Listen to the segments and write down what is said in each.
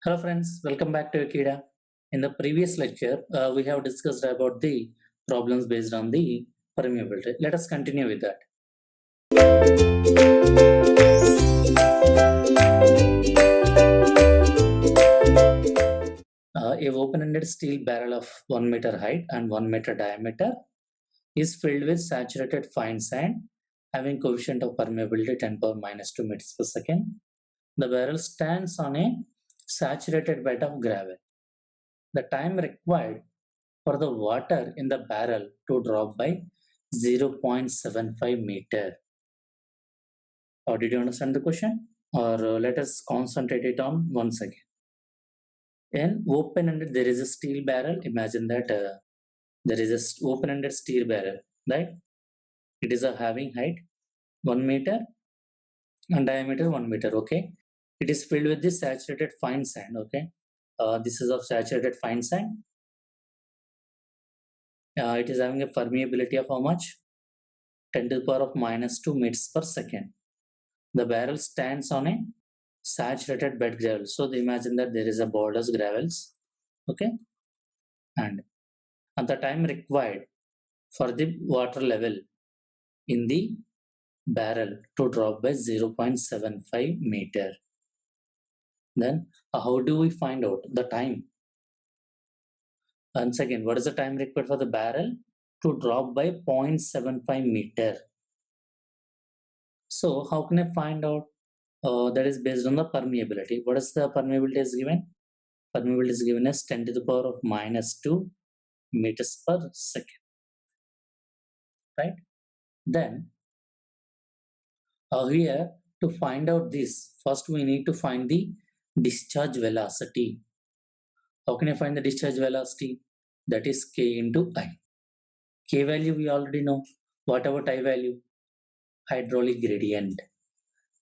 Hello friends, welcome back to Akida. In the previous lecture, we have discussed about the problems based on the permeability. Let us continue with that. A open-ended steel barrel of 1 meter height and 1 meter diameter is filled with saturated fine sand having coefficient of permeability 10 power minus 2 meters per second. The barrel stands on a saturated bed of gravel. The time required for the water in the barrel to drop by 0.75 meter. Or did you understand the question? Or let us concentrate it on once again. In open-ended, there is a steel barrel. Imagine that there is a open-ended steel barrel, right? It is having height 1 meter and diameter 1 meter. Okay, it is filled with this saturated fine sand. Okay, this is of saturated fine sand. It is having a permeability of how much? 10 to the power of minus 2 meters per second. The barrel stands on a saturated bed gravel. So imagine that there is a borders gravels. Okay, and at the time required for the water level in the barrel to drop by 0.75 meter. Then how do we find out the time? Once again, what is the time required for the barrel to drop by 0.75 meter? So how can I find out? That is based on the permeability. What is the permeability is given? Permeability is given as 10 to the power of minus 2 meters per second. Right? Then here to find out this, first we need to find the discharge velocity. How can I find the discharge velocity? That is K into I. K value we already know. What about I value? Hydraulic gradient.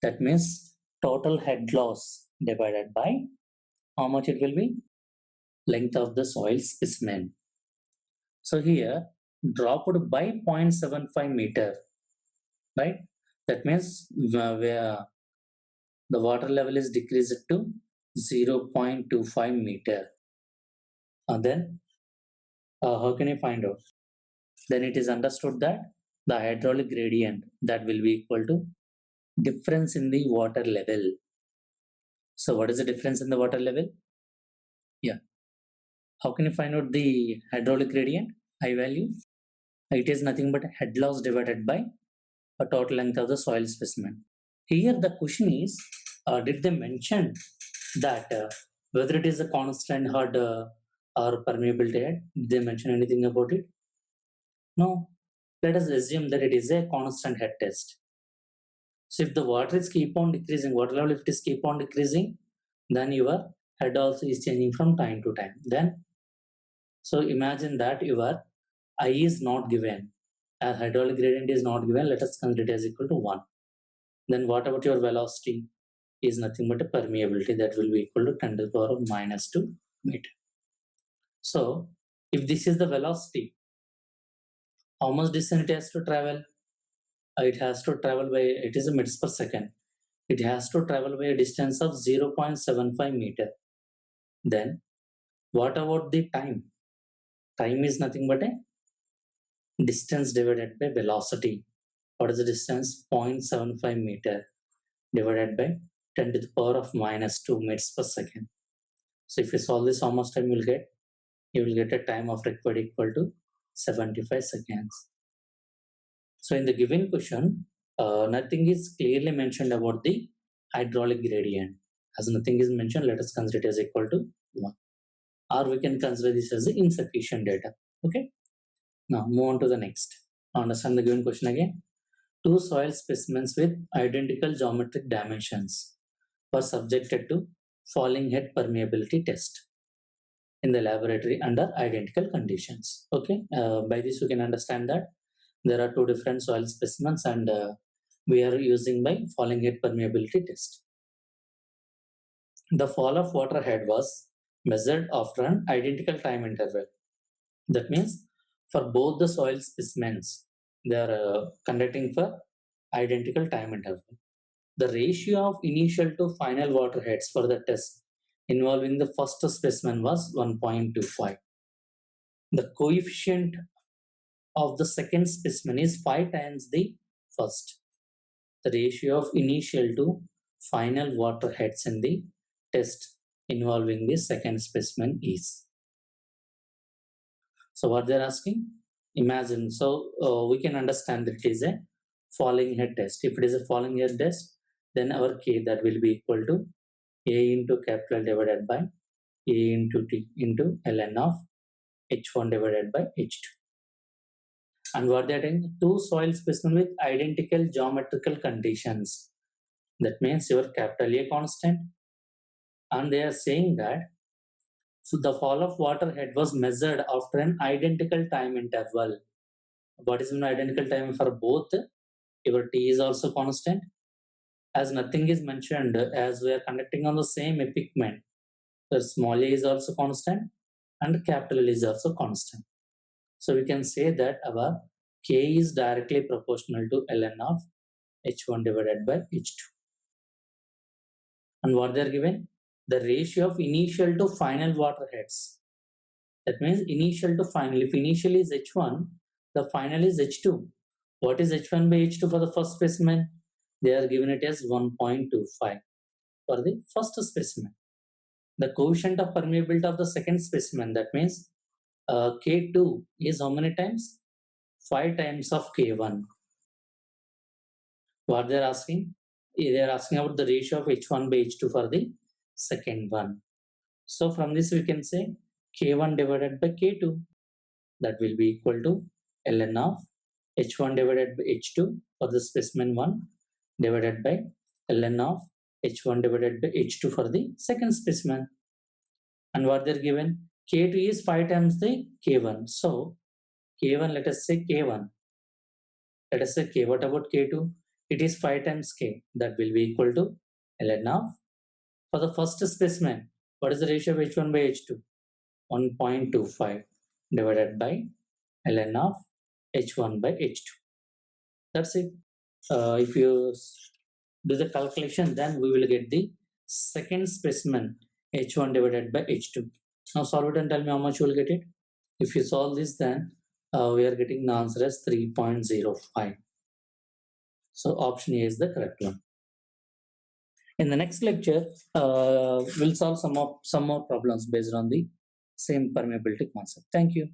That means total head loss divided by how much it will be? Length of the soil specimen. So here dropped by 0.75 meter, right? That means where the water level is decreased to 0.25 meter. And then how can you find out? Then it is understood that the hydraulic gradient that will be equal to difference in the water level. So what is the difference in the water level? Yeah. How can you find out the hydraulic gradient? I value. It is nothing but head loss divided by a total length of the soil specimen. Here the question is, did they mention that whether it is a constant head or permeability head? Did they mention anything about it? No. Let us assume that it is a constant head test. So if the water is keep on decreasing, water level if it is keep on decreasing, then your head also is changing from time to time. Then, so imagine that your I is not given, as hydraulic gradient is not given, let us consider it as equal to 1. Then what about your velocity? Is nothing but a permeability that will be equal to 10 to the power of minus 2 meter. So if this is the velocity, how much distance it has to travel? It has to travel by, it is a meters per second. It has to travel by a distance of 0.75 meter. Then what about the time? Time is nothing but a distance divided by velocity. What is the distance? 0.75 meter divided by 10 to the power of minus 2 meters per second. So if you solve this, how much time you will get? You will get a time of required equal to 75 seconds. So in the given question, nothing is clearly mentioned about the hydraulic gradient. As nothing is mentioned, let us consider it as equal to 1. Or we can consider this as insufficient data. Okay. Now move on to the next. Understand the given question again. Two soil specimens with identical geometric dimensions were subjected to falling head permeability test in the laboratory under identical conditions. Okay, by this you can understand that there are two different soil specimens and we are using by falling head permeability test. The fall of water head was measured after an identical time interval. That means for both the soil specimens, they are conducting for identical time interval. The ratio of initial to final water heads for the test involving the first specimen was 1.25. The coefficient of the second specimen is 5 times the first. The ratio of initial to final water heads in the test involving the second specimen is. So what they're asking, imagine, so we can understand that it is a falling head test. If it is a falling head test, then our K that will be equal to A into capital divided by A into T into ln of H1 divided by H2. And what they are doing, two soil specimens with identical geometrical conditions. That means your capital A constant, and they are saying that so the fall of water head was measured after an identical time interval. What is an identical time for both? Your T is also constant, as nothing is mentioned, as we are conducting on the same equipment. The small a is also constant and capital L is also constant. So we can say that our K is directly proportional to ln of H1 divided by H2. And what they are given? The ratio of initial to final water heads. That means initial to final. If initial is H1, the final is H2. What is H1 by H2 for the first specimen? They are given it as 1.25 for the first specimen. The coefficient of permeability of the second specimen, that means K2 is how many times? 5 times of K1. What they are asking? They are asking about the ratio of H1 by H2 for the second one. So from this we can say K1 divided by K2, that will be equal to ln of H1 divided by H2 for the specimen 1 divided by ln of H1 divided by H2 for the second specimen. And what they're given, K2 is 5 times the K1. So K1, let us say K1. Let us say K. What about K2? It is 5 times K. That will be equal to ln of. For the first specimen, what is the ratio of H1 by H2? 1.25 divided by ln of H1 by H2. That's it. If you do the calculation, then we will get the second specimen H1 divided by H2. Now solve it and tell me how much you will get it. If you solve this, then we are getting the answer as 3.05. So option A is the correct one. In the next lecture, we'll solve some more problems based on the same permeability concept. Thank you.